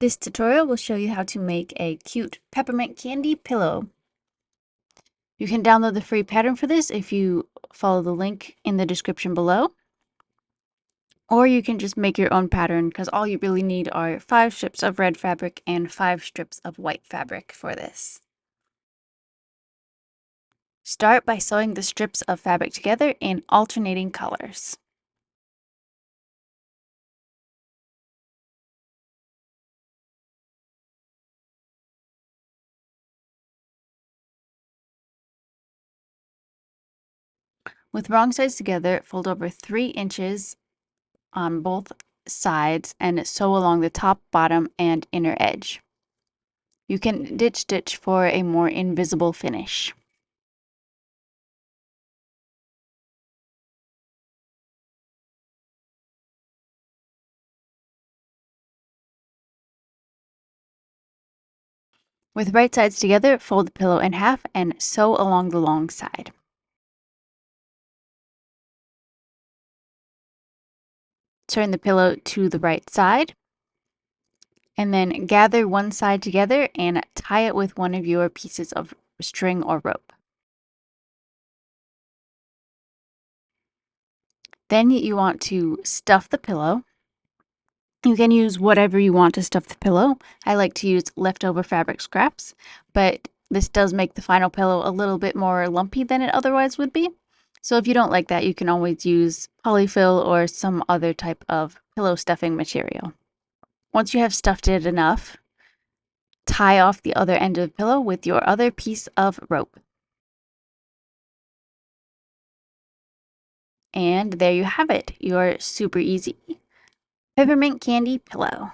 This tutorial will show you how to make a cute peppermint candy pillow. You can download the free pattern for this if you follow the link in the description below. Or you can just make your own pattern because all you really need are 5 strips of red fabric and 5 strips of white fabric for this. Start by sewing the strips of fabric together in alternating colors. With wrong sides together, fold over 3 inches on both sides and sew along the top, bottom, and inner edge. You can ditch stitch for a more invisible finish. With right sides together, fold the pillow in half and sew along the long side. Turn the pillow to the right side and then gather one side together and tie it with one of your pieces of string or rope. Then you want to stuff the pillow. You can use whatever you want to stuff the pillow. I like to use leftover fabric scraps, but this does make the final pillow a little bit more lumpy than it otherwise would be. So if you don't like that, you can always use polyfill or some other type of pillow stuffing material. Once you have stuffed it enough, tie off the other end of the pillow with your other piece of rope. And there you have it, your super easy peppermint candy pillow.